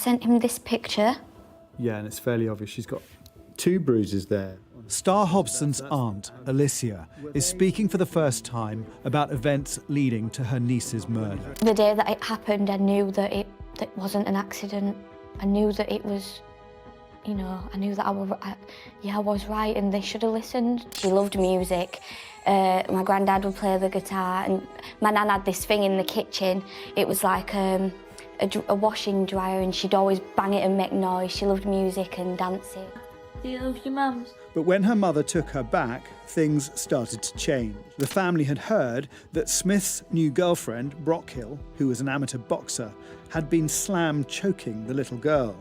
sent him this picture. Yeah, and it's fairly obvious. She's got 2 bruises there. Star Hobson's aunt, Alicia, is speaking for the first time about events leading to her niece's murder. The day that it happened, I knew that it wasn't an accident. I knew that it was, you know, I knew that I was right and they should have listened. She loved music. My granddad would play the guitar, and my nan had this thing in the kitchen. It was like a washing dryer, and she'd always bang it and make noise. She loved music and dancing. Do you love your mums? But when her mother took her back, things started to change. The family had heard that Smith's new girlfriend, Brockhill, who was an amateur boxer, had been slam choking the little girl.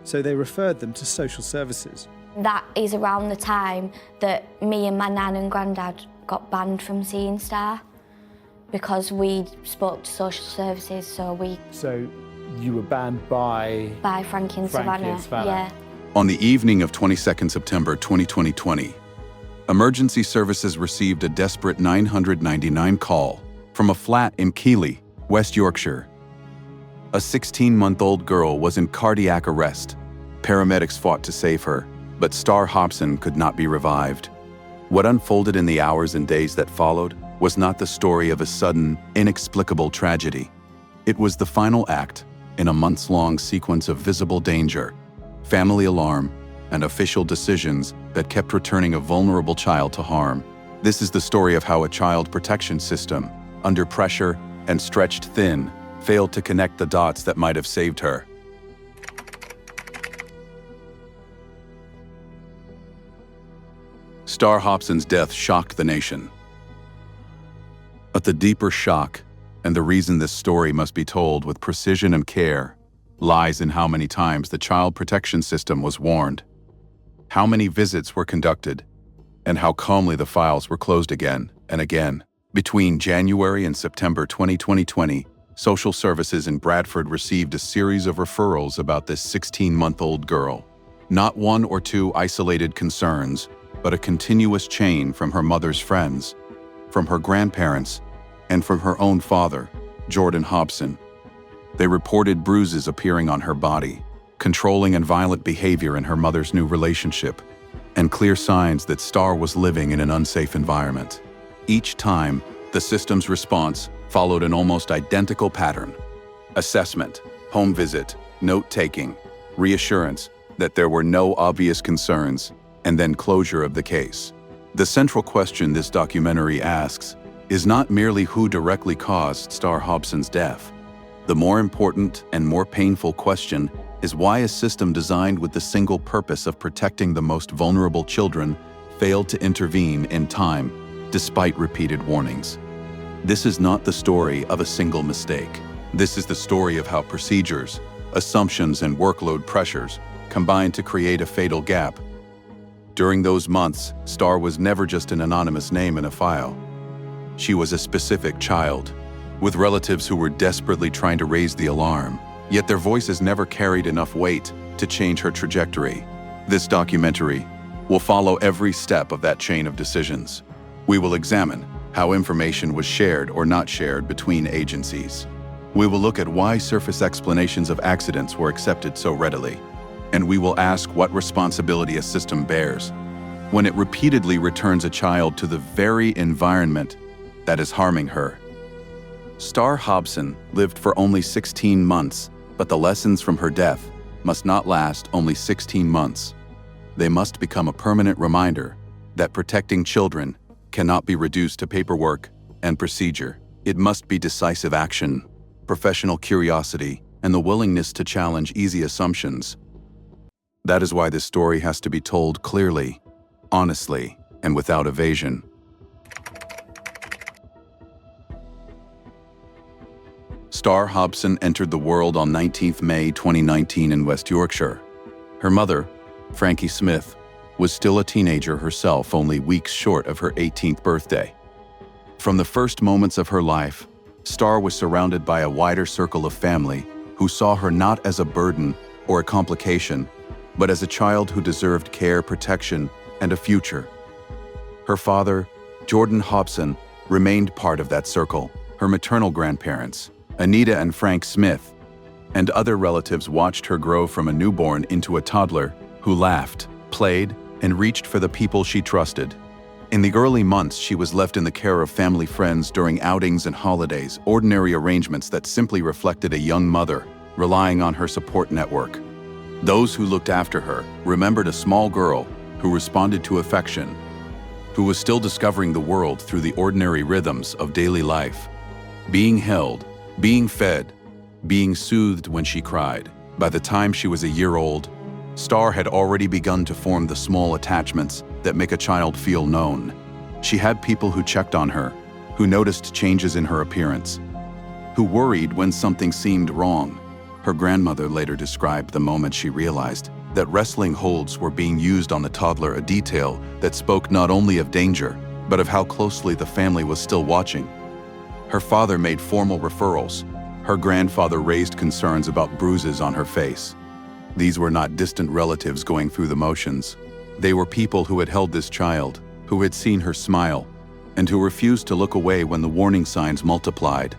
So they referred them to social services. That is around the time that me and my nan and granddad got banned from seeing Star because we spoke to social services, So you were banned by Frankie and Savannah. Yeah. On the evening of 22nd September 2020, emergency services received a desperate 999 call from a flat in Keighley, West Yorkshire. A 16-month-old girl was in cardiac arrest. Paramedics fought to save her, but Star Hobson could not be revived. What unfolded in the hours and days that followed was not the story of a sudden, inexplicable tragedy. It was the final act in a months-long sequence of visible danger, family alarm, and official decisions that kept returning a vulnerable child to harm. This is the story of how a child protection system, under pressure and stretched thin, failed to connect the dots that might have saved her. Star Hobson's death shocked the nation. But the deeper shock, and the reason this story must be told with precision and care, lies in how many times the child protection system was warned, how many visits were conducted, and how calmly the files were closed again and again. Between January and September 2020, social services in Bradford received a series of referrals about this 16-month-old girl. Not 1 or 2 isolated concerns, but a continuous chain from her mother's friends, from her grandparents, and from her own father, Jordan Hobson. They reported bruises appearing on her body, controlling and violent behavior in her mother's new relationship, and clear signs that Star was living in an unsafe environment. Each time, the system's response followed an almost identical pattern: assessment, home visit, note-taking, reassurance that there were no obvious concerns, and then closure of the case. The central question this documentary asks is not merely who directly caused Star Hobson's death. The more important and more painful question is why a system designed with the single purpose of protecting the most vulnerable children failed to intervene in time, despite repeated warnings. This is not the story of a single mistake. This is the story of how procedures, assumptions, and workload pressures combined to create a fatal gap. During those months, Star was never just an anonymous name in a file. She was a specific child, with relatives who were desperately trying to raise the alarm, yet their voices never carried enough weight to change her trajectory. This documentary will follow every step of that chain of decisions. We will examine how information was shared or not shared between agencies. We will look at why surface explanations of accidents were accepted so readily, and we will ask what responsibility a system bears when it repeatedly returns a child to the very environment that is harming her. Star Hobson lived for only 16 months, but the lessons from her death must not last only 16 months. They must become a permanent reminder that protecting children cannot be reduced to paperwork and procedure. It must be decisive action, professional curiosity, and the willingness to challenge easy assumptions. That is why this story has to be told clearly, honestly, and without evasion. Star Hobson entered the world on 19 May 2019 in West Yorkshire. Her mother, Frankie Smith, was still a teenager herself, only weeks short of her 18th birthday. From the first moments of her life, Star was surrounded by a wider circle of family who saw her not as a burden or a complication, but as a child who deserved care, protection, and a future. Her father, Jordan Hobson, remained part of that circle. Her maternal grandparents, Anita and Frank Smith, and other relatives watched her grow from a newborn into a toddler who laughed, played, and reached for the people she trusted. In the early months, she was left in the care of family friends during outings and holidays, ordinary arrangements that simply reflected a young mother relying on her support network. Those who looked after her remembered a small girl who responded to affection, who was still discovering the world through the ordinary rhythms of daily life. Being held, being fed, being soothed when she cried. By the time she was a year old, Star had already begun to form the small attachments that make a child feel known. She had people who checked on her, who noticed changes in her appearance, who worried when something seemed wrong. Her grandmother later described the moment she realized that wrestling holds were being used on the toddler, a detail that spoke not only of danger, but of how closely the family was still watching. Her father made formal referrals. Her grandfather raised concerns about bruises on her face. These were not distant relatives going through the motions. They were people who had held this child, who had seen her smile, and who refused to look away when the warning signs multiplied.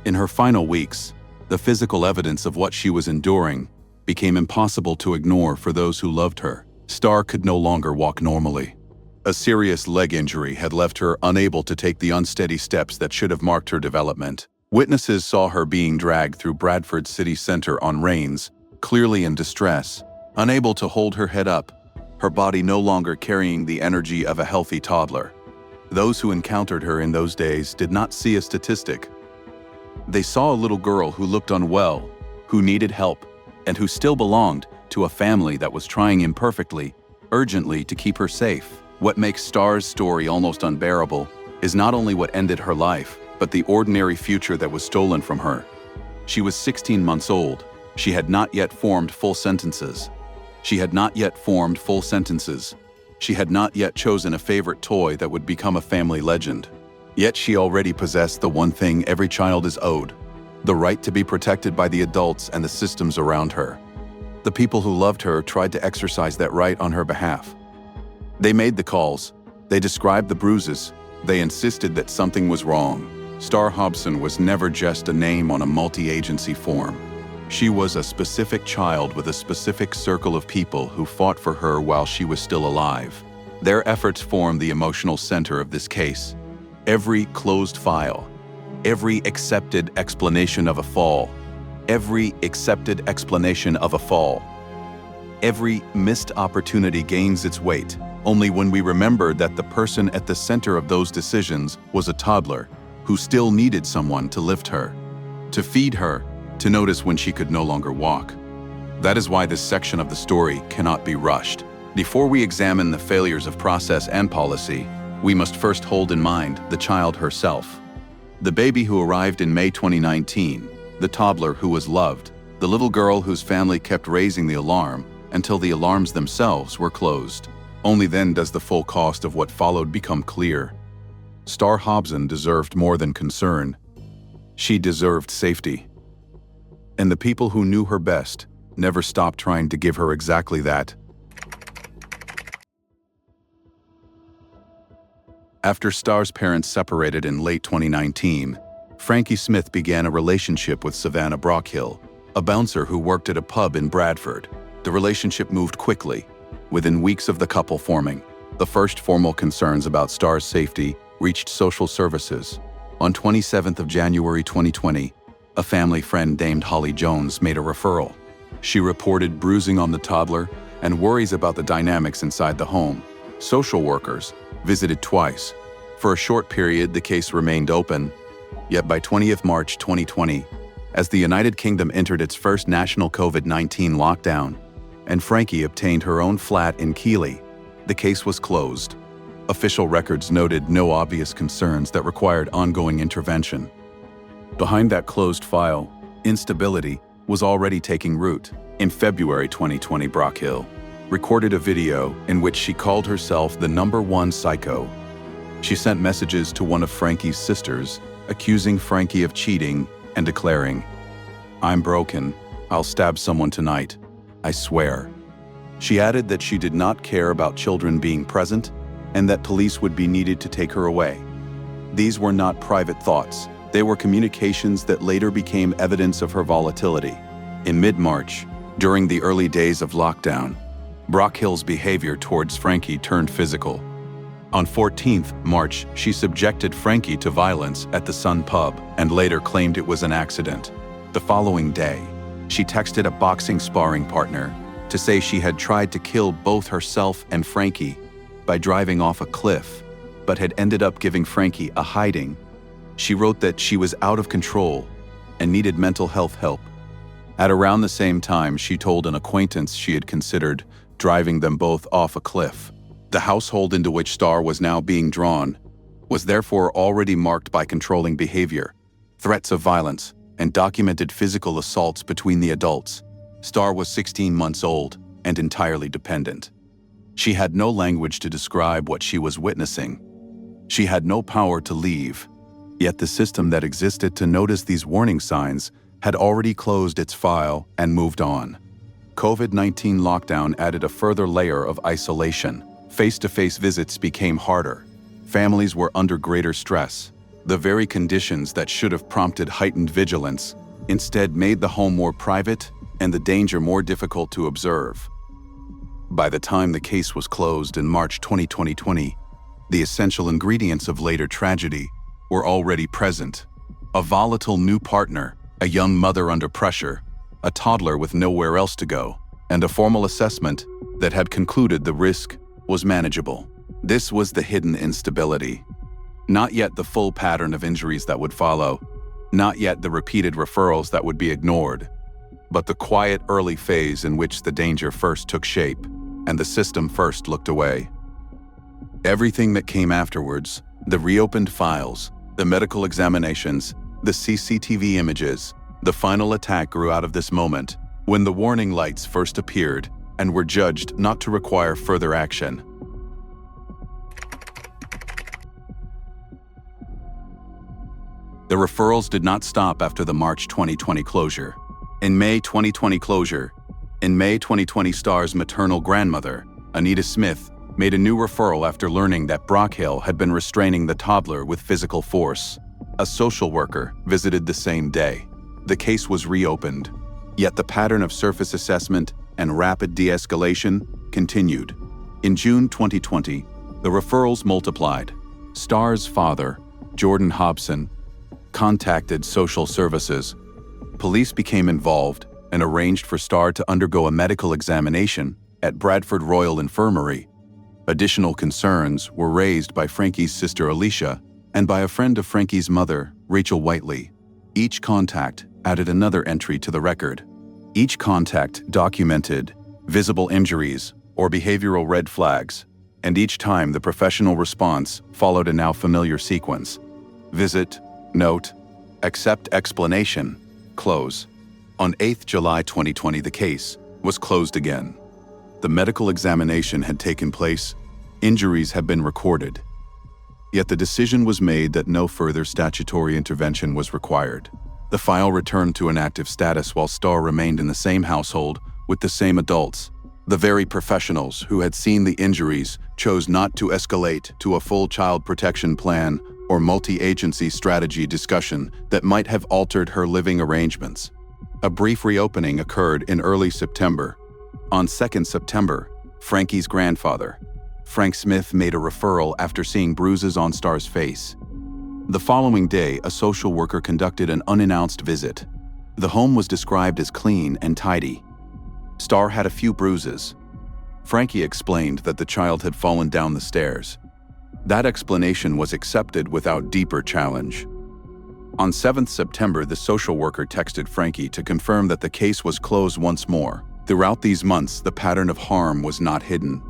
In her final weeks, the physical evidence of what she was enduring became impossible to ignore for those who loved her. Star could no longer walk normally. A serious leg injury had left her unable to take the unsteady steps that should have marked her development. Witnesses saw her being dragged through Bradford city center on reins, clearly in distress, unable to hold her head up, her body no longer carrying the energy of a healthy toddler. Those who encountered her in those days did not see a statistic. They saw a little girl who looked unwell, who needed help, and who still belonged to a family that was trying imperfectly, urgently to keep her safe. What makes Star's story almost unbearable is not only what ended her life, but the ordinary future that was stolen from her. She was 16 months old. She had not yet formed full sentences. She had not yet formed full sentences. She had not yet chosen a favorite toy that would become a family legend. Yet she already possessed the one thing every child is owed: the right to be protected by the adults and the systems around her. The people who loved her tried to exercise that right on her behalf. They made the calls. They described the bruises. They insisted that something was wrong. Star Hobson was never just a name on a multi-agency form. She was a specific child with a specific circle of people who fought for her while she was still alive. Their efforts formed the emotional center of this case. Every closed file, every accepted explanation of a fall, every accepted explanation of a fall, every missed opportunity gains its weight only when we remember that the person at the center of those decisions was a toddler who still needed someone to lift her, to feed her, to notice when she could no longer walk. That is why this section of the story cannot be rushed. Before we examine the failures of process and policy, we must first hold in mind the child herself. The baby who arrived in May 2019, the toddler who was loved, the little girl whose family kept raising the alarm until the alarms themselves were closed. Only then does the full cost of what followed become clear. Star Hobson deserved more than concern. She deserved safety. And the people who knew her best never stopped trying to give her exactly that. After Star's parents separated in late 2019, Frankie Smith began a relationship with Savannah Brockhill, a bouncer who worked at a pub in Bradford. The relationship moved quickly. Within weeks of the couple forming, the first formal concerns about Star's safety reached social services. On 27th of January 2020, a family friend named Holly Jones made a referral. She reported bruising on the toddler and worries about the dynamics inside the home. Social workers visited twice. For a short period, the case remained open. Yet by 20th March 2020, as the United Kingdom entered its first national COVID-19 lockdown, and Frankie obtained her own flat in Keighley, the case was closed. Official records noted no obvious concerns that required ongoing intervention. Behind that closed file, instability was already taking root. In February 2020, Brockhill recorded a video in which she called herself the #1 psycho. She sent messages to one of Frankie's sisters, accusing Frankie of cheating and declaring, "I'm broken. I'll stab someone tonight. I swear." She added that she did not care about children being present and that police would be needed to take her away. These were not private thoughts. They were communications that later became evidence of her volatility. In mid-March, during the early days of lockdown, Brockhill's behavior towards Frankie turned physical. On 14th March, she subjected Frankie to violence at the Sun pub and later claimed it was an accident. The following day, she texted a boxing sparring partner to say she had tried to kill both herself and Frankie by driving off a cliff, but had ended up giving Frankie a hiding. She wrote that she was out of control and needed mental health help. At around the same time, she told an acquaintance she had considered driving them both off a cliff. The household into which Star was now being drawn was therefore already marked by controlling behavior, threats of violence, and documented physical assaults between the adults. Star was 16 months old and entirely dependent. She had no language to describe what she was witnessing. She had no power to leave, yet the system that existed to notice these warning signs had already closed its file and moved on. COVID-19 lockdown added a further layer of isolation. Face-to-face visits became harder. Families were under greater stress. The very conditions that should have prompted heightened vigilance instead made the home more private and the danger more difficult to observe. By the time the case was closed in March 2020, the essential ingredients of later tragedy were already present. A volatile new partner, a young mother under pressure, a toddler with nowhere else to go, and a formal assessment that had concluded the risk was manageable. This was the hidden instability. Not yet the full pattern of injuries that would follow, not yet the repeated referrals that would be ignored, but the quiet early phase in which the danger first took shape and the system first looked away. Everything that came afterwards, the reopened files, the medical examinations, the CCTV images, the final attack grew out of this moment when the warning lights first appeared and were judged not to require further action. The referrals did not stop after the March 2020 closure. In May 2020 Star's maternal grandmother, Anita Smith, made a new referral after learning that Brockhill had been restraining the toddler with physical force. A social worker visited the same day. The case was reopened, yet the pattern of surface assessment and rapid de-escalation continued. In June 2020, the referrals multiplied. Star's father, Jordan Hobson, contacted social services. Police became involved and arranged for Star to undergo a medical examination at Bradford Royal Infirmary. Additional concerns were raised by Frankie's sister Alicia and by a friend of Frankie's mother, Rachel Whiteley. Each contact added another entry to the record. Each contact documented visible injuries or behavioral red flags, and each time the professional response followed a now familiar sequence: visit, note, accept explanation, close. On 8th July 2020, the case was closed again. The medical examination had taken place, injuries had been recorded, yet the decision was made that no further statutory intervention was required. The file returned to an active status while Star remained in the same household with the same adults. The very professionals who had seen the injuries chose not to escalate to a full child protection plan or multi-agency strategy discussion that might have altered her living arrangements. A brief reopening occurred in early September. On 2nd September, Frankie's grandfather, Frank Smith, made a referral after seeing bruises on Star's face. The following day, a social worker conducted an unannounced visit. The home was described as clean and tidy. Star had a few bruises. Frankie explained that the child had fallen down the stairs. That explanation was accepted without deeper challenge. On 7th September, the social worker texted Frankie to confirm that the case was closed once more. Throughout these months, the pattern of harm was not hidden.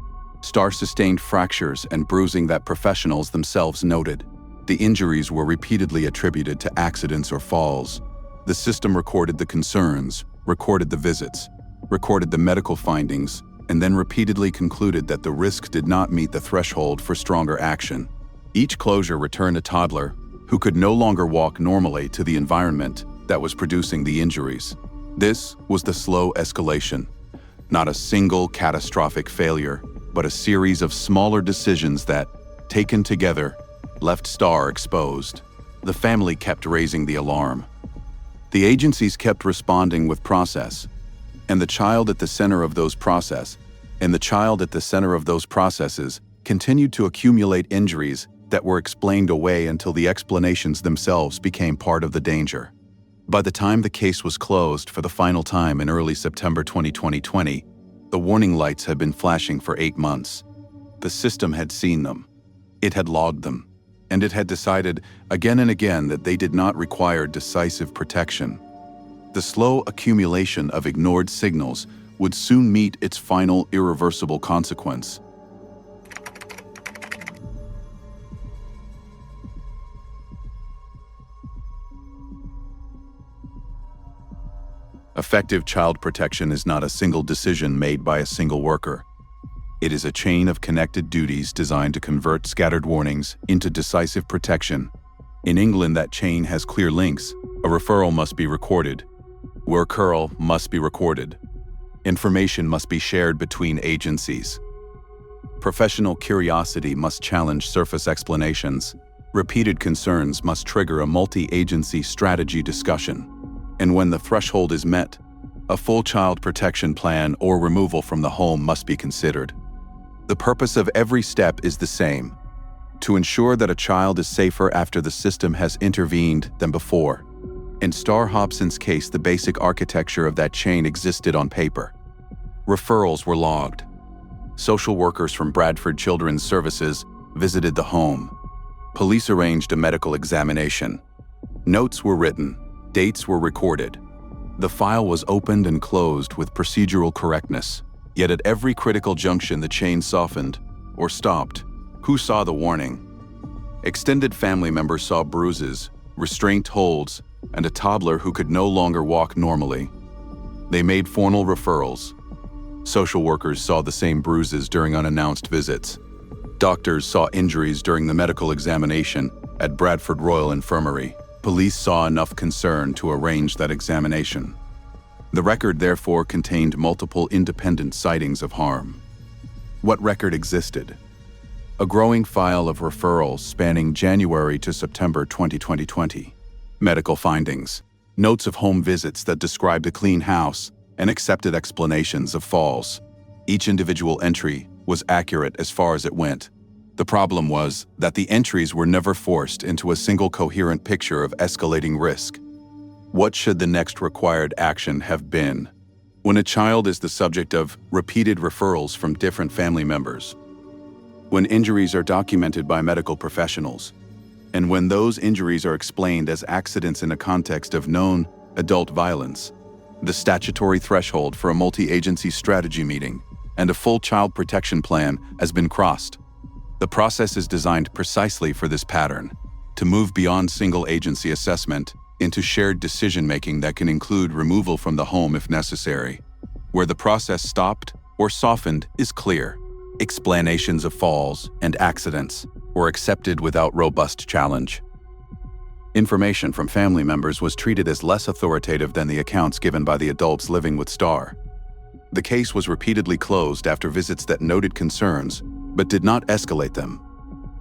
Star sustained fractures and bruising that professionals themselves noted. The injuries were repeatedly attributed to accidents or falls. The system recorded the concerns, recorded the visits, recorded the medical findings, and then repeatedly concluded that the risk did not meet the threshold for stronger action. Each closure returned a toddler who could no longer walk normally to the environment that was producing the injuries. This was the slow escalation, not a single catastrophic failure, but a series of smaller decisions that, taken together, left Star exposed. The family kept raising the alarm. The agencies kept responding with process, and the child at the center of those processes continued to accumulate injuries that were explained away until the explanations themselves became part of the danger. By the time the case was closed for the final time in early September 2020, the warning lights had been flashing for 8 months. The system had seen them. It had logged them. And it had decided again and again that they did not require decisive protection. The slow accumulation of ignored signals would soon meet its final irreversible consequence. Effective child protection is not a single decision made by a single worker. It is a chain of connected duties designed to convert scattered warnings into decisive protection. In England, that chain has clear links. A referral must be recorded. Referral must be recorded. Information must be shared between agencies. Professional curiosity must challenge surface explanations. Repeated concerns must trigger a multi-agency strategy discussion. And when the threshold is met, a full child protection plan or removal from the home must be considered. The purpose of every step is the same: to ensure that a child is safer after the system has intervened than before. In Star Hobson's case, the basic architecture of that chain existed on paper. Referrals were logged. Social workers from Bradford Children's Services visited the home. Police arranged a medical examination. Notes were written. Dates were recorded. The file was opened and closed with procedural correctness. Yet at every critical junction, the chain softened or stopped. Who saw the warning? Extended family members saw bruises, restraint holds, and a toddler who could no longer walk normally. They made formal referrals. Social workers saw the same bruises during unannounced visits. Doctors saw injuries during the medical examination at Bradford Royal Infirmary. Police saw enough concern to arrange that examination. The record therefore contained multiple independent sightings of harm. What record existed? A growing file of referrals spanning January to September 2020. Medical findings, notes of home visits that described a clean house, and accepted explanations of falls. Each individual entry was accurate as far as it went. The problem was that the entries were never forced into a single coherent picture of escalating risk. What should the next required action have been? When a child is the subject of repeated referrals from different family members, when injuries are documented by medical professionals, and when those injuries are explained as accidents in a context of known adult violence, the statutory threshold for a multi-agency strategy meeting and a full child protection plan has been crossed. The process is designed precisely for this pattern, to move beyond single agency assessment into shared decision-making that can include removal from the home if necessary. Where the process stopped or softened is clear. Explanations of falls and accidents were accepted without robust challenge. Information from family members was treated as less authoritative than the accounts given by the adults living with Star. The case was repeatedly closed after visits that noted concerns, but did not escalate them.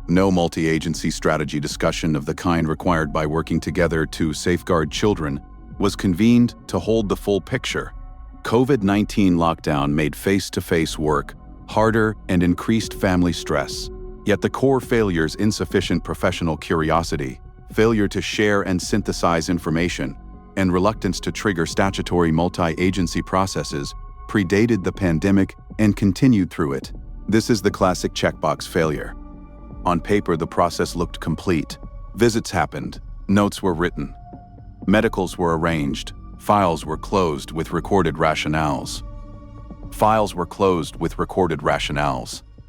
No multi-agency strategy discussion of the kind required by working together to safeguard children was convened to hold the full picture. COVID-19 lockdown made face-to-face work harder and increased family stress. Yet the core failures: insufficient professional curiosity, failure to share and synthesize information, and reluctance to trigger statutory multi-agency processes predated the pandemic and continued through it. This is the classic checkbox failure. On paper, the process looked complete. Visits happened, notes were written, medicals were arranged, files were closed with recorded rationales.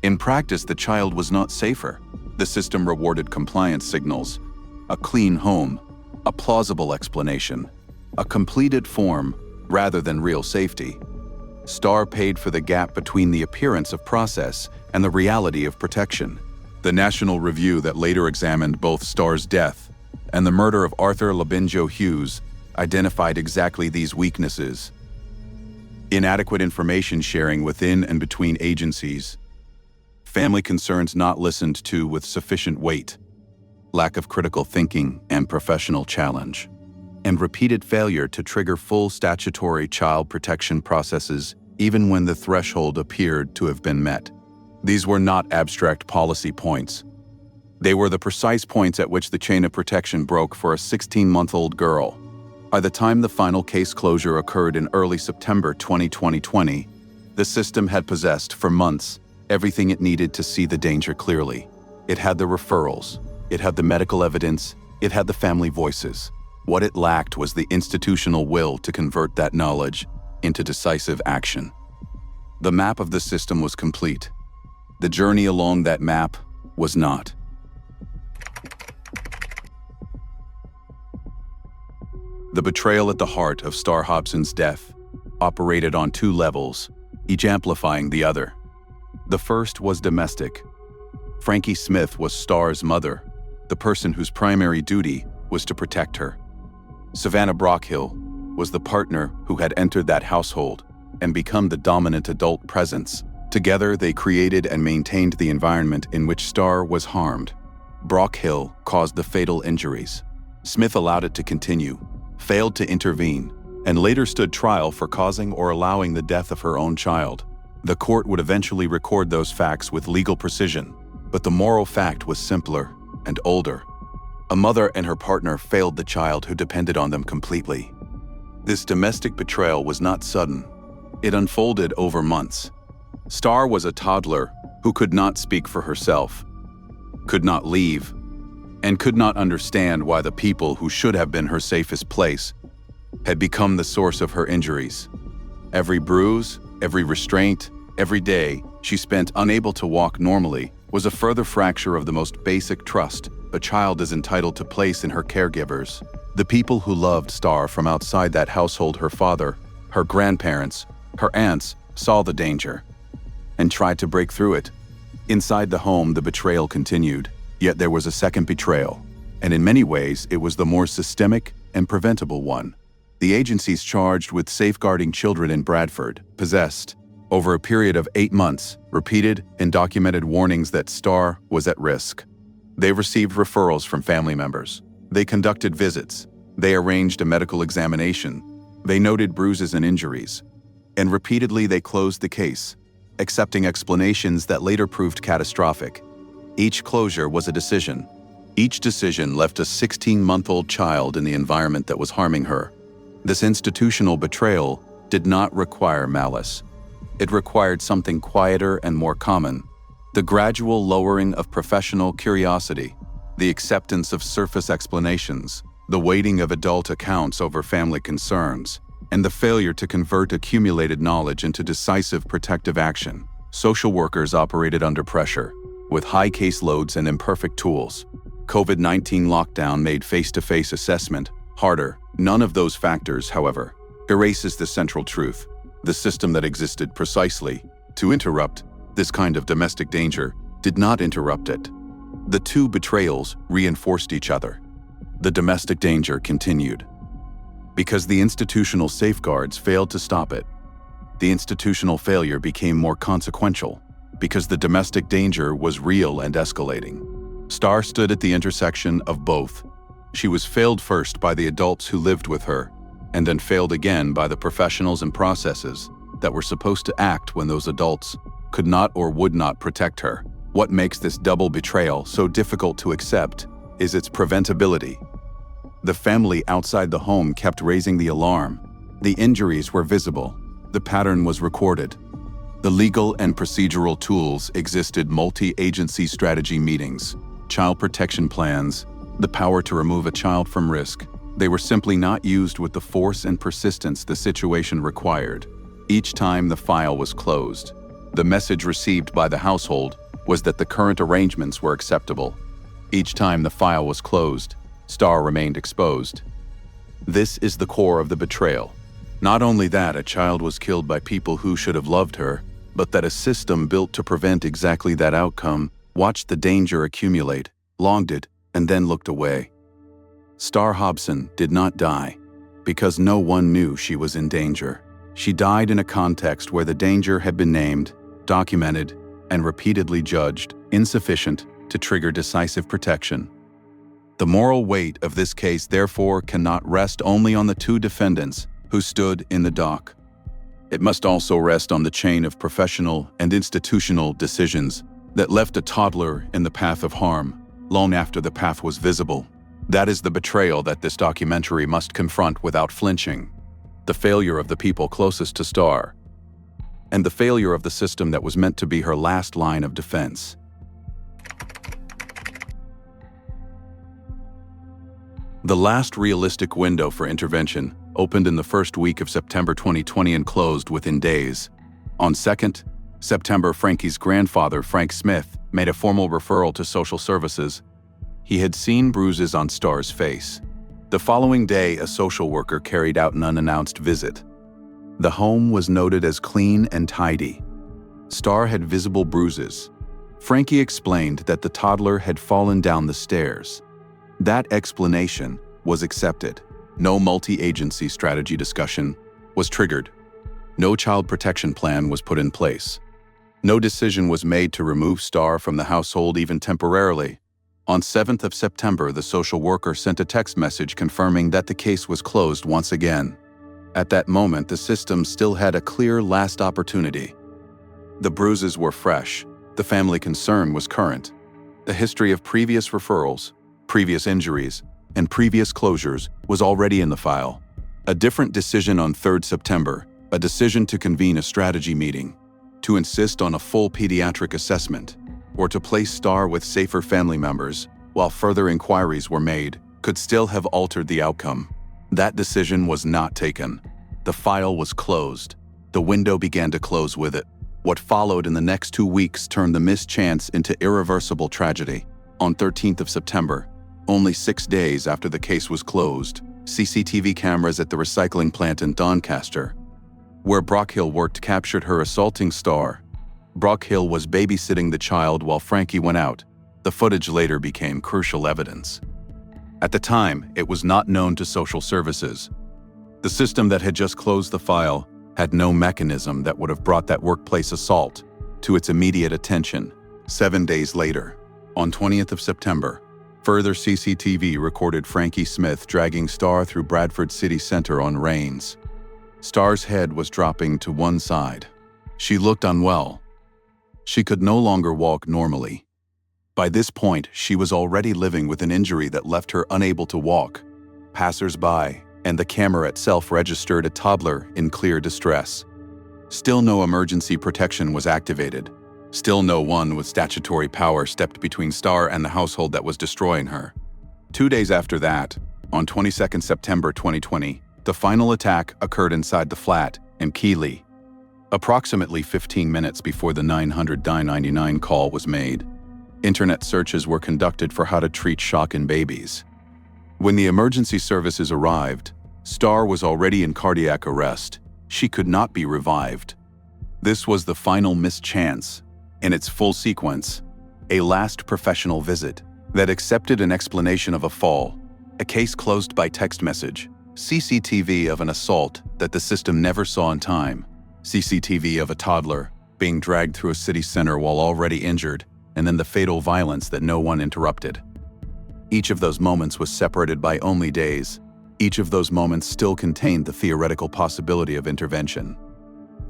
In practice, the child was not safer. The system rewarded compliance signals, a clean home, a plausible explanation, a completed form, rather than real safety. Star paid for the gap between the appearance of process and the reality of protection. The National Review that later examined both Star's death and the murder of Arthur Labinjo Hughes identified exactly these weaknesses: inadequate information sharing within and between agencies, family concerns not listened to with sufficient weight, lack of critical thinking and professional challenge. and repeated failure to trigger full statutory child protection processes even when the threshold appeared to have been met. These were not abstract policy points. They were the precise points at which the chain of protection broke for a 16-month-old girl. By the time the final case closure occurred in early September 2020, the system had possessed for months everything it needed to see the danger clearly. It had the referrals, it had the medical evidence, it had the family voices. What it lacked was the institutional will to convert that knowledge into decisive action. The map of the system was complete. The journey along that map was not. The betrayal at the heart of Star Hobson's death operated on two levels, each amplifying the other. The first was domestic. Frankie Smith was Star's mother, the person whose primary duty was to protect her. Savannah Brockhill was the partner who had entered that household and become the dominant adult presence. Together, they created and maintained the environment in which Star was harmed. Brockhill caused the fatal injuries. Smith allowed it to continue, failed to intervene, and later stood trial for causing or allowing the death of her own child. The court would eventually record those facts with legal precision, but the moral fact was simpler and older. A mother and her partner failed the child who depended on them completely. This domestic betrayal was not sudden. It unfolded over months. Star was a toddler who could not speak for herself, could not leave, and could not understand why the people who should have been her safest place had become the source of her injuries. Every bruise, every restraint, every day she spent unable to walk normally was a further fracture of the most basic trust a child is entitled to place in her caregivers. The people who loved Star from outside that household, her father, her grandparents, her aunts, saw the danger and tried to break through it. Inside the home, the betrayal continued, yet there was a second betrayal, and in many ways it was the more systemic and preventable one. The agencies charged with safeguarding children in Bradford possessed, over a period of 8 months, repeated and documented warnings that Star was at risk. They received referrals from family members. They conducted visits. They arranged a medical examination. They noted bruises and injuries. And repeatedly they closed the case, accepting explanations that later proved catastrophic. Each closure was a decision. Each decision left a 16-month-old child in the environment that was harming her. This institutional betrayal did not require malice. It required something quieter and more common: the gradual lowering of professional curiosity, the acceptance of surface explanations, the weighting of adult accounts over family concerns, and the failure to convert accumulated knowledge into decisive protective action. Social workers operated under pressure, with high caseloads and imperfect tools. COVID-19 lockdown made face-to-face assessment harder. None of those factors, however, erases the central truth: the system that existed precisely to interrupt this kind of domestic danger did not interrupt it. The two betrayals reinforced each other. The domestic danger continued. Because the institutional safeguards failed to stop it, the institutional failure became more consequential, because the domestic danger was real and escalating. Star stood at the intersection of both. She was failed first by the adults who lived with her, and then failed again by the professionals and processes that were supposed to act when those adults could not or would not protect her. What makes this double betrayal so difficult to accept is its preventability. The family outside the home kept raising the alarm. The injuries were visible. The pattern was recorded. The legal and procedural tools existed: multi-agency strategy meetings, child protection plans, the power to remove a child from risk. They were simply not used with the force and persistence the situation required. Each time the file was closed, the message received by the household was that the current arrangements were acceptable. Each time the file was closed, Star remained exposed. This is the core of the betrayal. Not only that a child was killed by people who should have loved her, but that a system built to prevent exactly that outcome watched the danger accumulate, longed it, and then looked away. Star Hobson did not die because no one knew she was in danger. She died in a context where the danger had been named, documented, and repeatedly judged insufficient to trigger decisive protection. The moral weight of this case therefore cannot rest only on the two defendants who stood in the dock. It must also rest on the chain of professional and institutional decisions that left a toddler in the path of harm long after the path was visible. That is the betrayal that this documentary must confront without flinching. The failure of the people closest to Star, and the failure of the system that was meant to be her last line of defense. The last realistic window for intervention opened in the first week of September 2020 and closed within days. On 2nd September, Frankie's grandfather, Frank Smith, made a formal referral to social services. He had seen bruises on Star's face. The following day, a social worker carried out an unannounced visit. The home was noted as clean and tidy. Star had visible bruises. Frankie explained that the toddler had fallen down the stairs. That explanation was accepted. No multi-agency strategy discussion was triggered. No child protection plan was put in place. No decision was made to remove Star from the household even temporarily. On 7th of September, the social worker sent a text message confirming that the case was closed once again. At that moment, the system still had a clear last opportunity. The bruises were fresh. The family concern was current. The history of previous referrals, previous injuries, and previous closures was already in the file. A different decision on 3rd September, a decision to convene a strategy meeting, to insist on a full pediatric assessment, or to place Star with safer family members while further inquiries were made, could still have altered the outcome. That decision was not taken. The file was closed. The window began to close with it. What followed in the next 2 weeks turned the missed chance into irreversible tragedy. On 13th of September, only 6 days after the case was closed, CCTV cameras at the recycling plant in Doncaster, where Brockhill worked, captured her assaulting Star. Brockhill was babysitting the child while Frankie went out. The footage later became crucial evidence. At the time, it was not known to social services. The system that had just closed the file had no mechanism that would have brought that workplace assault to its immediate attention. 7 days later, on 20th of September, further CCTV recorded Frankie Smith dragging Star through Bradford city centre on reins. Star's head was dropping to one side. She looked unwell. She could no longer walk normally. By this point, she was already living with an injury that left her unable to walk. Passers-by and the camera itself registered a toddler in clear distress. Still no emergency protection was activated. Still no one with statutory power stepped between Star and the household that was destroying her. 2 days after that, on 22nd September 2020, the final attack occurred inside the flat in Keighley. Approximately 15 minutes before the 900-999 call was made, internet searches were conducted for how to treat shock in babies. When the emergency services arrived, Star was already in cardiac arrest. She could not be revived. This was the final missed chance. In its full sequence, a last professional visit that accepted an explanation of a fall, a case closed by text message, CCTV of an assault that the system never saw in time, CCTV of a toddler being dragged through a city center while already injured, and then the fatal violence that no one interrupted. Each of those moments was separated by only days. Each of those moments still contained the theoretical possibility of intervention.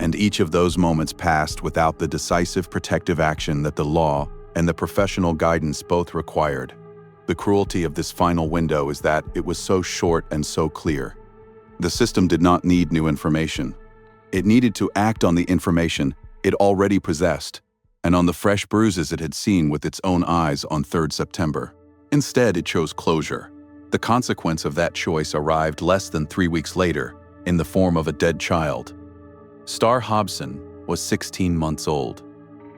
And each of those moments passed without the decisive protective action that the law and the professional guidance both required. The cruelty of this final window is that it was so short and so clear. The system did not need new information. It needed to act on the information it already possessed and on the fresh bruises it had seen with its own eyes on 3rd September. Instead, it chose closure. The consequence of that choice arrived less than 3 weeks later in the form of a dead child. Star Hobson was 16 months old.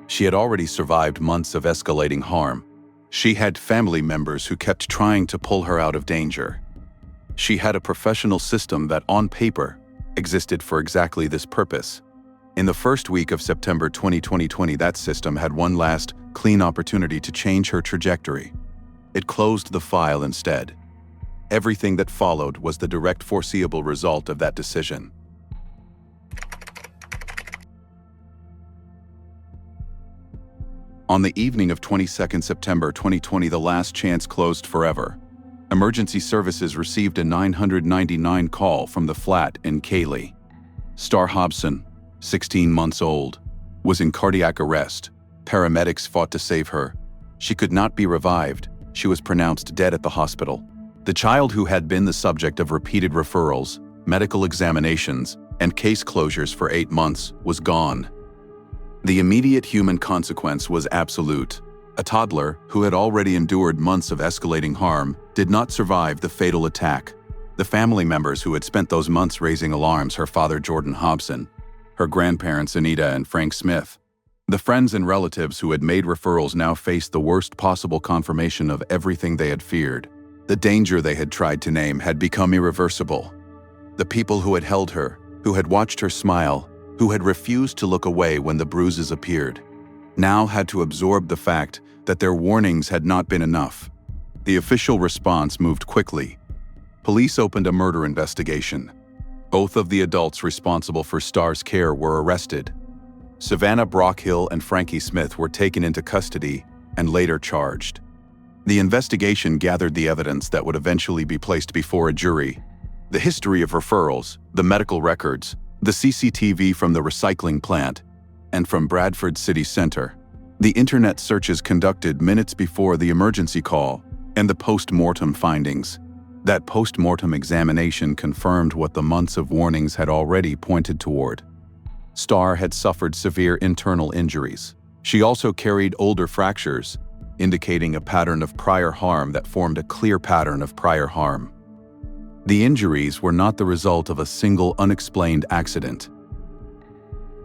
She had already survived months of escalating harm. She had family members who kept trying to pull her out of danger. She had a professional system that, on paper, existed for exactly this purpose. In the first week of September 2020, that system had one last, clean opportunity to change her trajectory. It closed the file instead. Everything that followed was the direct foreseeable result of that decision. On the evening of 22nd September 2020, the last chance closed forever. emergency services received a 999 call from the flat in Keighley. Star Hobson, 16 months old, was in cardiac arrest. Paramedics fought to save her. She could not be revived. She was pronounced dead at the hospital. The child, who had been the subject of repeated referrals, medical examinations, and case closures for 8 months, was gone. The immediate human consequence was absolute. A toddler, who had already endured months of escalating harm, did not survive the fatal attack. The family members who had spent those months raising alarms, her father Jordan Hobson, her grandparents Anita and Frank Smith, the friends and relatives who had made referrals, now faced the worst possible confirmation of everything they had feared. The danger they had tried to name had become irreversible. The people who had held her, who had watched her smile, who had refused to look away when the bruises appeared, now had to absorb the fact that their warnings had not been enough. The official response moved quickly. Police opened a murder investigation. Both of the adults responsible for Star's care were arrested. Savannah Brockhill and Frankie Smith were taken into custody and later charged. The investigation gathered the evidence that would eventually be placed before a jury. The history of referrals, the medical records, the CCTV from the recycling plant, and from Bradford City Center, the internet searches conducted minutes before the emergency call, and the post-mortem findings. That post-mortem examination confirmed what the months of warnings had already pointed toward. Star had suffered severe internal injuries. She also carried older fractures, indicating a pattern of prior harm that formed a clear pattern of prior harm. The injuries were not the result of a single unexplained accident.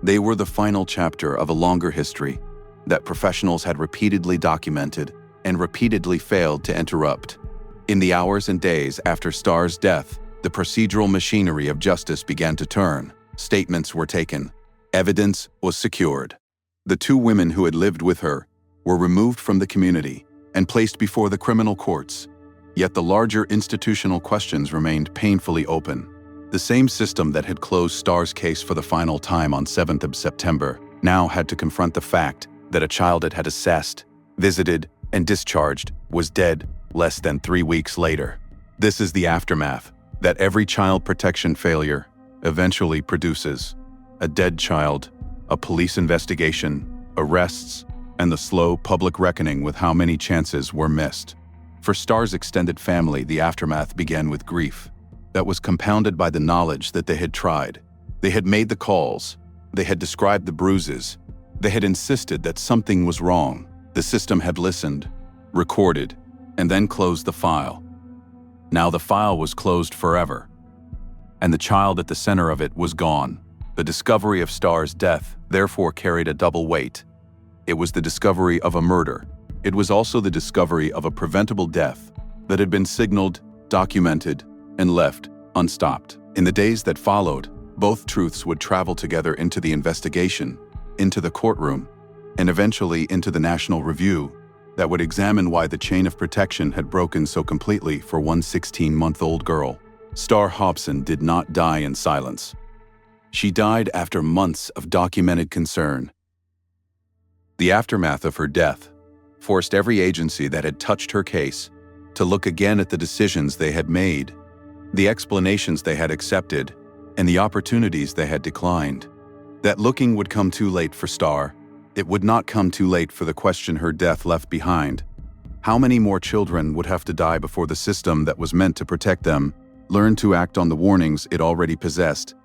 They were the final chapter of a longer history that professionals had repeatedly documented and repeatedly failed to interrupt. In the hours and days after Star's death, the procedural machinery of justice began to turn. Statements were taken. Evidence was secured. The 2 women who had lived with her were removed from the community and placed before the criminal courts. Yet the larger institutional questions remained painfully open. The same system that had closed Star's case for the final time on 7th of September now had to confront the fact that a child it had assessed, visited, and discharged was dead less than 3 weeks later. This is the aftermath that every child protection failure eventually produces: a dead child, a police investigation, arrests, and the slow public reckoning with how many chances were missed. For Star's extended family, the aftermath began with grief that was compounded by the knowledge that they had tried. They had made the calls. They had described the bruises. They had insisted that something was wrong. The system had listened, recorded, and then closed the file. Now the file was closed forever, and the child at the center of it was gone. The discovery of Star's death therefore carried a double weight. It was the discovery of a murder. It was also the discovery of a preventable death that had been signaled, documented, and left unstopped. In the days that followed, both truths would travel together into the investigation, into the courtroom, and eventually into the National Review that would examine why the chain of protection had broken so completely for one 16-month-old girl. Star Hobson did not die in silence. She died after months of documented concern. The aftermath of her death forced every agency that had touched her case to look again at the decisions they had made, the explanations they had accepted, and the opportunities they had declined. That looking would come too late for Star. It would not come too late for the question her death left behind. How many more children would have to die before the system that was meant to protect them learned to act on the warnings it already possessed?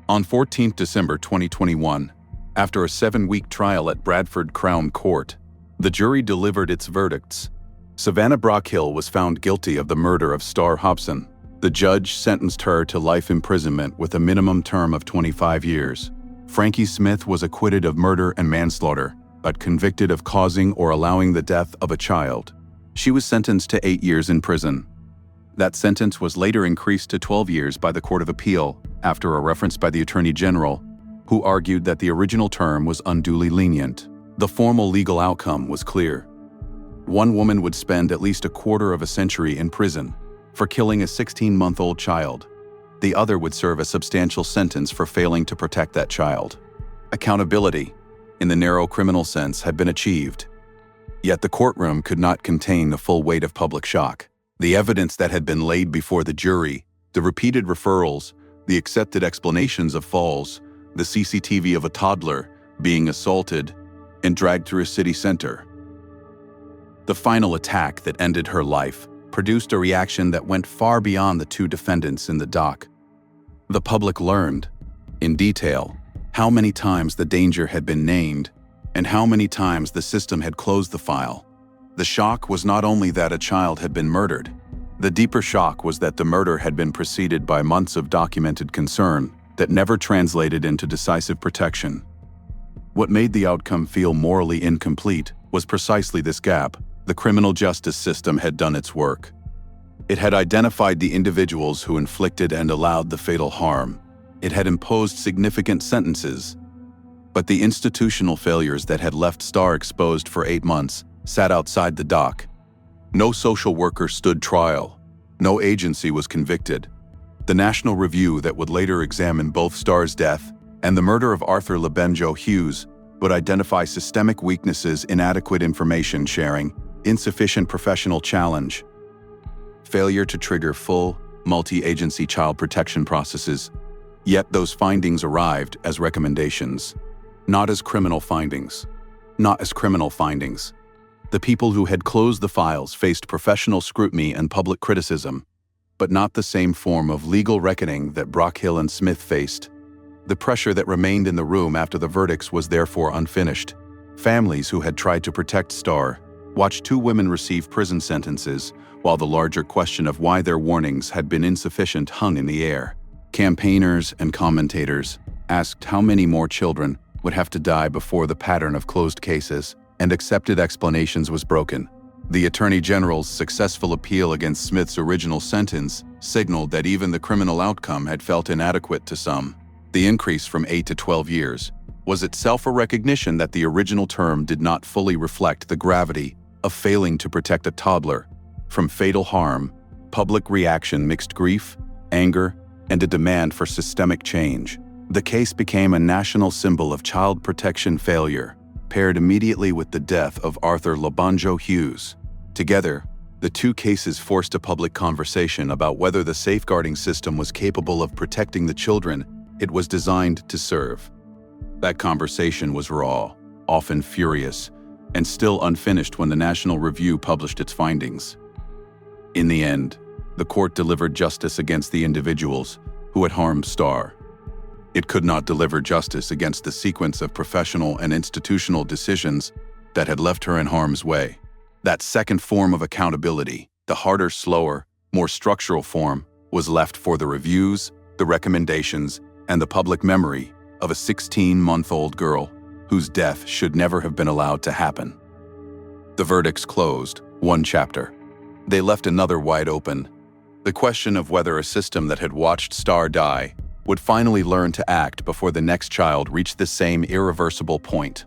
On 14 December 2021, after a 7-week trial at Bradford Crown Court, the jury delivered its verdicts. Savannah Brockhill was found guilty of the murder of Star Hobson. The judge sentenced her to life imprisonment with a minimum term of 25 years. Frankie Smith was acquitted of murder and manslaughter, but convicted of causing or allowing the death of a child. She was sentenced to 8 years in prison. That sentence was later increased to 12 years by the Court of Appeal after a reference by the Attorney General, who argued that the original term was unduly lenient. The formal legal outcome was clear. One woman would spend at least a quarter of a century in prison for killing a 16-month-old child. The other would serve a substantial sentence for failing to protect that child. Accountability. in the narrow criminal sense, had been achieved. Yet the courtroom could not contain the full weight of public shock. The evidence that had been laid before the jury, the repeated referrals, the accepted explanations of falls, the CCTV of a toddler being assaulted and dragged through a city center. The final attack that ended her life produced a reaction that went far beyond the two defendants in the dock. The public learned, in detail, how many times the danger had been named and how many times the system had closed the file. The shock was not only that a child had been murdered. The deeper shock was that the murder had been preceded by months of documented concern that never translated into decisive protection. What made the outcome feel morally incomplete was precisely this gap. The criminal justice system had done its work. It had identified the individuals who inflicted and allowed the fatal harm. It had imposed significant sentences. But the institutional failures that had left Starr exposed for 8 months sat outside the dock. No social worker stood trial. No agency was convicted. The National Review that would later examine both Starr's death and the murder of Arthur Labenjo Hughes would identify systemic weaknesses, inadequate information sharing, insufficient professional challenge, failure to trigger full, multi-agency child protection processes. Yet those findings arrived as recommendations, not as criminal findings. Not as criminal findings. The people who had closed the files faced professional scrutiny and public criticism, but not the same form of legal reckoning that Brockhill and Smith faced. The pressure that remained in the room after the verdicts was therefore unfinished. Families who had tried to protect Starr watched 2 women receive prison sentences, while the larger question of why their warnings had been insufficient hung in the air. Campaigners and commentators asked how many more children would have to die before the pattern of closed cases and accepted explanations was broken. The Attorney General's successful appeal against Smith's original sentence signaled that even the criminal outcome had felt inadequate to some. The increase from 8 to 12 years was itself a recognition that the original term did not fully reflect the gravity of failing to protect a toddler from fatal harm. Public reaction mixed grief, anger, and a demand for systemic change. The case became a national symbol of child protection failure, paired immediately with the death of Arthur Labenjo Hughes. Together, the 2 cases forced a public conversation about whether the safeguarding system was capable of protecting the children it was designed to serve. That conversation was raw, often furious, and still unfinished when the National Review published its findings. In the end, the court delivered justice against the individuals who had harmed Starr. It could not deliver justice against the sequence of professional and institutional decisions that had left her in harm's way. That second form of accountability, the harder, slower, more structural form, was left for the reviews, the recommendations, and the public memory of a 16-month-old girl whose death should never have been allowed to happen. The verdicts closed 1 chapter. They left another wide open. The question of whether a system that had watched Starr die would finally learn to act before the next child reached the same irreversible point.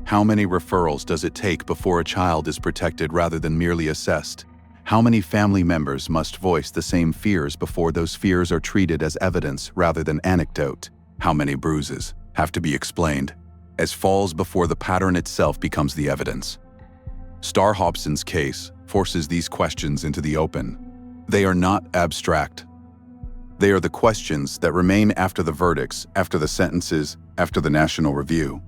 How many referrals does it take before a child is protected rather than merely assessed? How many family members must voice the same fears before those fears are treated as evidence rather than anecdote? How many bruises have to be explained as falls before the pattern itself becomes the evidence? Starr Hobson's case forces these questions into the open. They are not abstract. They are the questions that remain after the verdicts, after the sentences, after the National Review.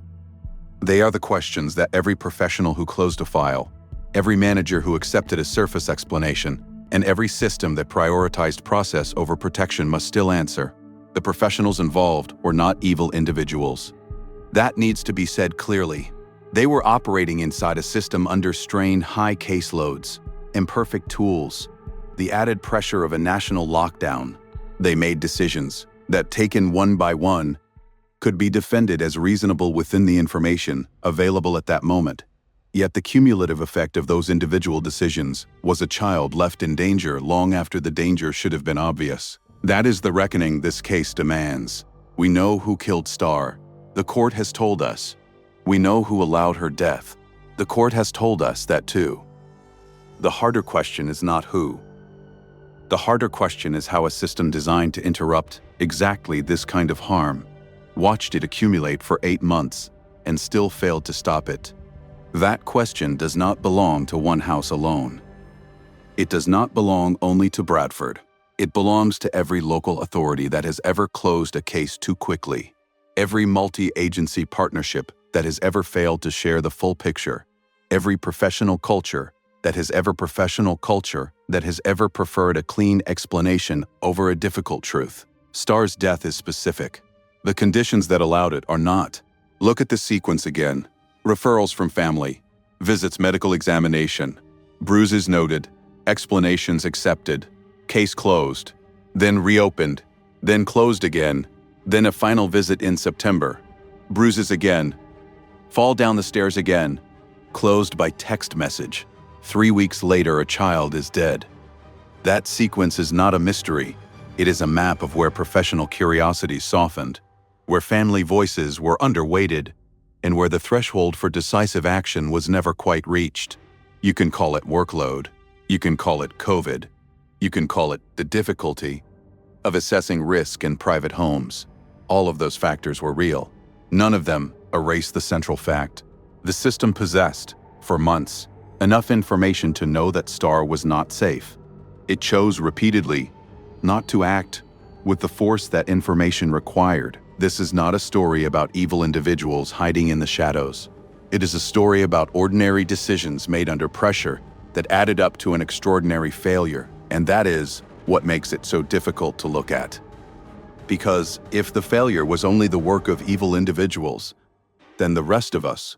They are the questions that every professional who closed a file, every manager who accepted a surface explanation, and every system that prioritized process over protection must still answer. The professionals involved were not evil individuals. That needs to be said clearly. They were operating inside a system under strained high caseloads, imperfect tools, the added pressure of a national lockdown. They made decisions that, taken one by one, could be defended as reasonable within the information available at that moment. Yet the cumulative effect of those individual decisions was a child left in danger long after the danger should have been obvious. That is the reckoning this case demands. We know who killed Starr. The court has told us. We know who allowed her death. The court has told us that too. The harder question is not who. The harder question is how a system designed to interrupt exactly this kind of harm, watched it accumulate for 8 months, and still failed to stop it? That question does not belong to one house alone. It does not belong only to Bradford. It belongs to every local authority that has ever closed a case too quickly, every multi-agency partnership that has ever failed to share the full picture, every professional culture that has ever preferred a clean explanation over a difficult truth. Star's death is specific. The conditions that allowed it are not. Look at the sequence again. Referrals from family, visits, medical examination, bruises noted, explanations accepted, case closed, then reopened, then closed again, then a final visit in September, bruises again, fall down the stairs again, closed by text message. 3 weeks later, a child is dead. That sequence is not a mystery. It is a map of where professional curiosity softened, where family voices were underweighted, and where the threshold for decisive action was never quite reached. You can call it workload. You can call it COVID. You can call it the difficulty of assessing risk in private homes. All of those factors were real. None of them erased the central fact. The system possessed, for months, enough information to know that Star was not safe. It chose repeatedly not to act with the force that information required. This is not a story about evil individuals hiding in the shadows. It is a story about ordinary decisions made under pressure that added up to an extraordinary failure, and that is what makes it so difficult to look at. Because if the failure was only the work of evil individuals, then the rest of us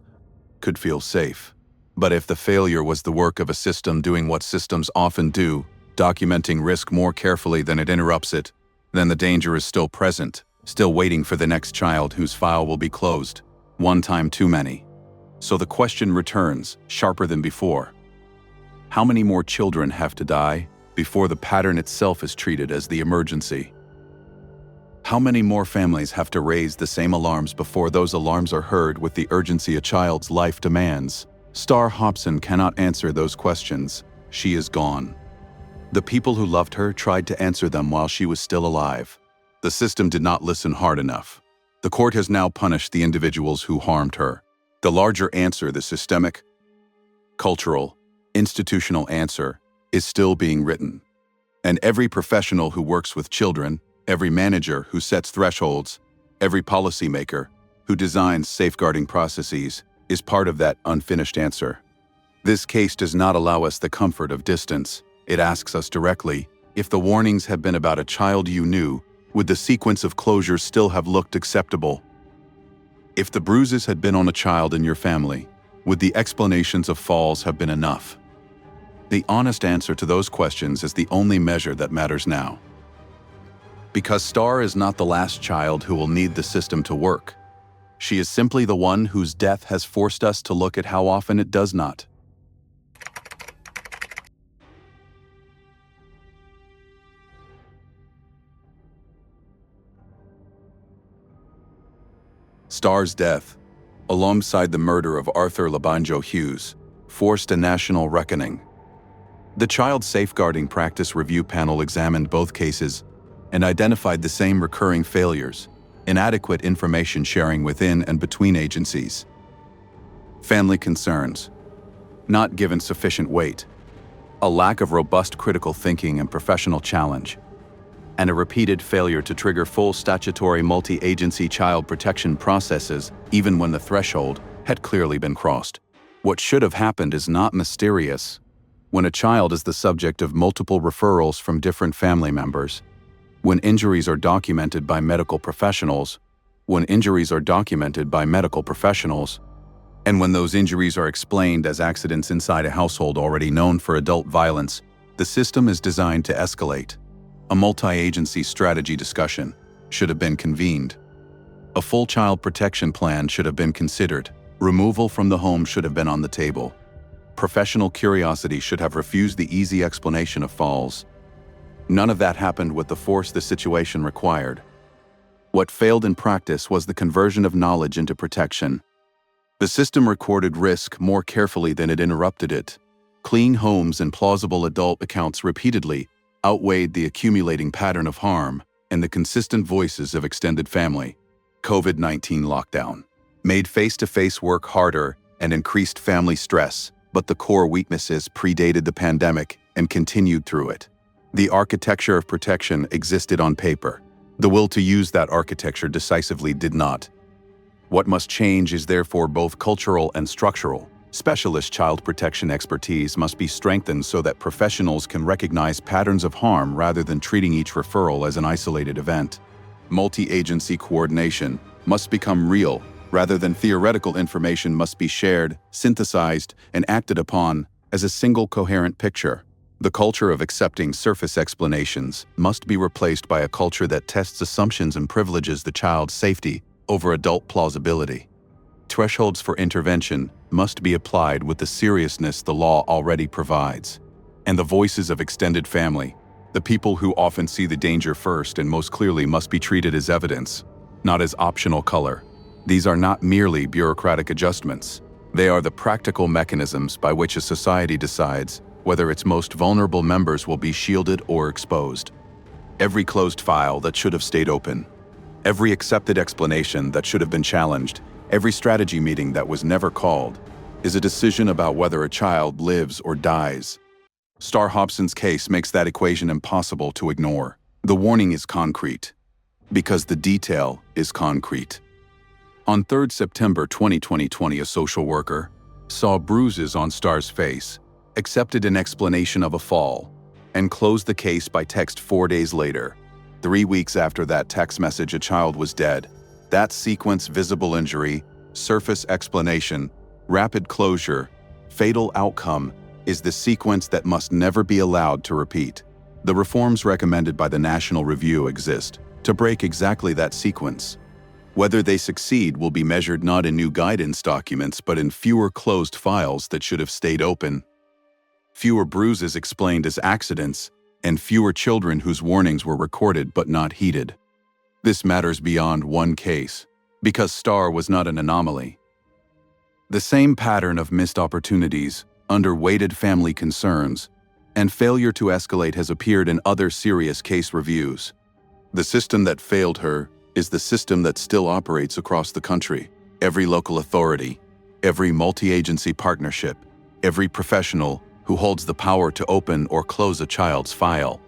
could feel safe. But if the failure was the work of a system doing what systems often do, documenting risk more carefully than it interrupts it, then the danger is still present, still waiting for the next child whose file will be closed, one time too many. So the question returns, sharper than before. How many more children have to die before the pattern itself is treated as the emergency? How many more families have to raise the same alarms before those alarms are heard with the urgency a child's life demands? Star Hobson cannot answer those questions. She is gone. The people who loved her tried to answer them while she was still alive. The system did not listen hard enough. The court has now punished the individuals who harmed her. The larger answer, the systemic, cultural, institutional answer, is still being written. And every professional who works with children, every manager who sets thresholds, every policymaker who designs safeguarding processes is part of that unfinished answer. This case does not allow us the comfort of distance. It asks us directly, if the warnings had been about a child you knew, would the sequence of closures still have looked acceptable? If the bruises had been on a child in your family, would the explanations of falls have been enough? The honest answer to those questions is the only measure that matters now. Because Star is not the last child who will need the system to work. She is simply the one whose death has forced us to look at how often it does not. Star's death, alongside the murder of Arthur Labanjo Hughes, forced a national reckoning. The Child Safeguarding Practice Review Panel examined both cases and identified the same recurring failures: inadequate information sharing within and between agencies, family concerns, not given sufficient weight, a lack of robust critical thinking and professional challenge, and a repeated failure to trigger full statutory multi-agency child protection processes even when the threshold had clearly been crossed. What should have happened is not mysterious. When a child is the subject of multiple referrals from different family members, when injuries are documented by medical professionals, and when those injuries are explained as accidents inside a household already known for adult violence, the system is designed to escalate. A multi-agency strategy discussion should have been convened. A full child protection plan should have been considered. Removal from the home should have been on the table. Professional curiosity should have refused the easy explanation of falls. None of that happened with the force the situation required. What failed in practice was the conversion of knowledge into protection. The system recorded risk more carefully than it interrupted it. Clean homes and plausible adult accounts repeatedly outweighed the accumulating pattern of harm. and the consistent voices of extended family. COVID-19 lockdown made face-to-face work harder and increased family stress, but the core weaknesses predated the pandemic and continued through it. The architecture of protection existed on paper. The will to use that architecture decisively did not. What must change is therefore both cultural and structural. Specialist child protection expertise must be strengthened so that professionals can recognize patterns of harm rather than treating each referral as an isolated event. Multi-agency coordination must become real rather than theoretical. Information must be shared, synthesized, and acted upon as a single coherent picture. The culture of accepting surface explanations must be replaced by a culture that tests assumptions and privileges the child's safety over adult plausibility. Thresholds for intervention must be applied with the seriousness the law already provides. And the voices of extended family, the people who often see the danger first and most clearly, must be treated as evidence, not as optional color. These are not merely bureaucratic adjustments. They are the practical mechanisms by which a society decides whether its most vulnerable members will be shielded or exposed. Every closed file that should have stayed open, every accepted explanation that should have been challenged, every strategy meeting that was never called, is a decision about whether a child lives or dies. Star Hobson's case makes that equation impossible to ignore. The warning is concrete, because the detail is concrete. On 3 September 2020, a social worker saw bruises on Star's face, accepted an explanation of a fall, and closed the case by text 4 days later. 3 weeks after that text message, a child was dead. That sequence: visible injury, surface explanation, rapid closure, fatal outcome, is the sequence that must never be allowed to repeat. The reforms recommended by the National Review exist to break exactly that sequence. Whether they succeed will be measured not in new guidance documents, but in fewer closed files that should have stayed open, fewer bruises explained as accidents, and fewer children whose warnings were recorded but not heeded. This matters beyond one case, because Star was not an anomaly. The same pattern of missed opportunities, underweighted family concerns, and failure to escalate has appeared in other serious case reviews. The system that failed her is the system that still operates across the country. Every local authority, every multi-agency partnership, every professional who holds the power to open or close a child's file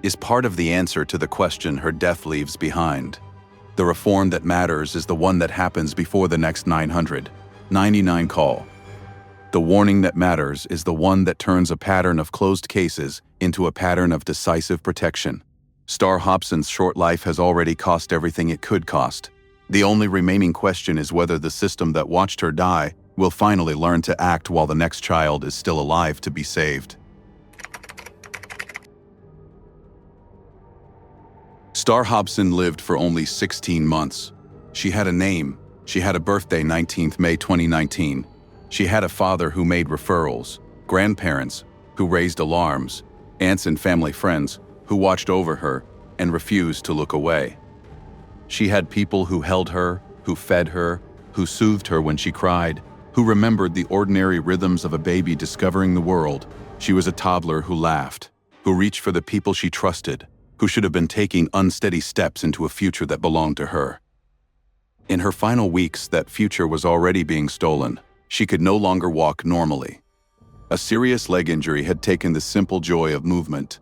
is part of the answer to the question her death leaves behind. The reform that matters is the one that happens before the next 999 call. The warning that matters is the one that turns a pattern of closed cases into a pattern of decisive protection. Star Hobson's short life has already cost everything it could cost. The only remaining question is whether the system that watched her die will finally learn to act while the next child is still alive to be saved. Star Hobson lived for only 16 months. She had a name. She had a birthday, 19th May 2019. She had a father who made referrals, grandparents who raised alarms, aunts and family friends who watched over her and refused to look away. She had people who held her, who fed her, who soothed her when she cried, who remembered the ordinary rhythms of a baby discovering the world. She was a toddler who laughed, who reached for the people she trusted, who should have been taking unsteady steps into a future that belonged to her. In her final weeks, that future was already being stolen. She could no longer walk normally. A serious leg injury had taken the simple joy of movement.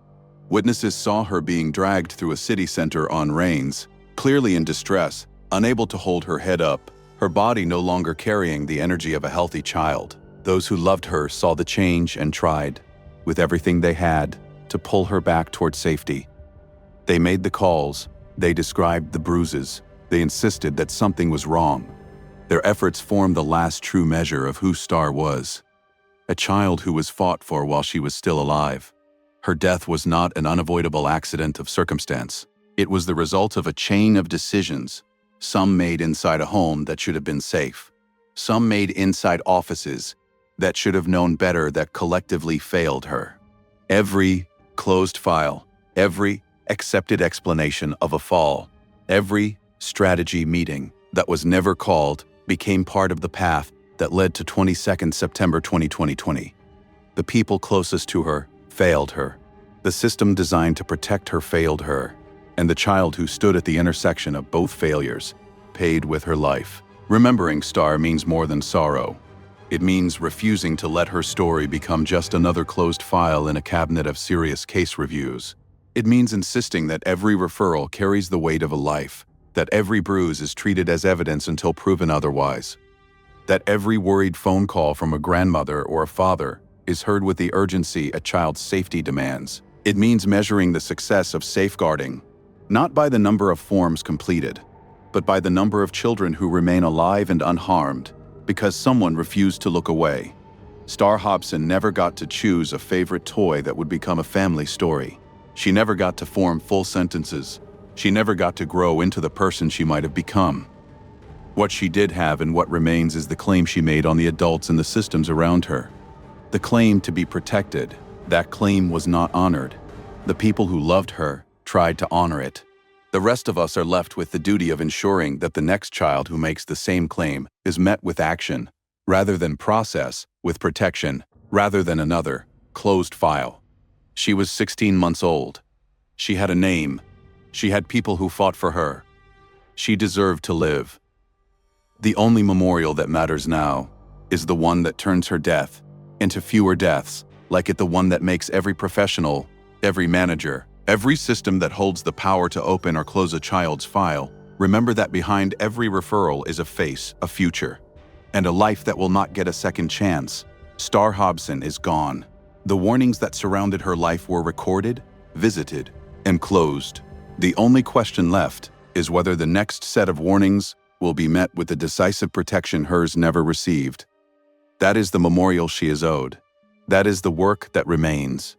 Witnesses saw her being dragged through a city center on reins, clearly in distress, unable to hold her head up, her body no longer carrying the energy of a healthy child. Those who loved her saw the change and tried, with everything they had, to pull her back toward safety. They made the calls, they described the bruises, they insisted that something was wrong. Their efforts formed the last true measure of who Star was. A child who was fought for while she was still alive. Her death was not an unavoidable accident of circumstance. It was the result of a chain of decisions, some made inside a home that should have been safe, some made inside offices that should have known better, that collectively failed her. Every closed file, every accepted explanation of a fall, every strategy meeting that was never called became part of the path that led to 22nd September 2020. The people closest to her failed her. The system designed to protect her failed her. and the child who stood at the intersection of both failures paid with her life. Remembering Star means more than sorrow. It means refusing to let her story become just another closed file in a cabinet of serious case reviews. It means insisting that every referral carries the weight of a life, that every bruise is treated as evidence until proven otherwise, that every worried phone call from a grandmother or a father is heard with the urgency a child's safety demands. It means measuring the success of safeguarding, not by the number of forms completed, but by the number of children who remain alive and unharmed because someone refused to look away. Star Hobson never got to choose a favorite toy that would become a family story. She never got to form full sentences. She never got to grow into the person she might have become. What she did have and what remains is the claim she made on the adults and the systems around her. The claim to be protected. That claim was not honored. The people who loved her tried to honor it. The rest of us are left with the duty of ensuring that the next child who makes the same claim is met with action, rather than process, with protection, rather than another closed file. She was 16 months old. She had a name. She had people who fought for her. She deserved to live. The only memorial that matters now is the one that turns her death into fewer deaths, like it the one that makes every professional, every manager, every system that holds the power to open or close a child's file, remember that behind every referral is a face, a future, and a life that will not get a second chance. Star Hobson is gone. The warnings that surrounded her life were recorded, visited, and closed. The only question left is whether the next set of warnings will be met with the decisive protection hers never received. That is the memorial she is owed. That is the work that remains.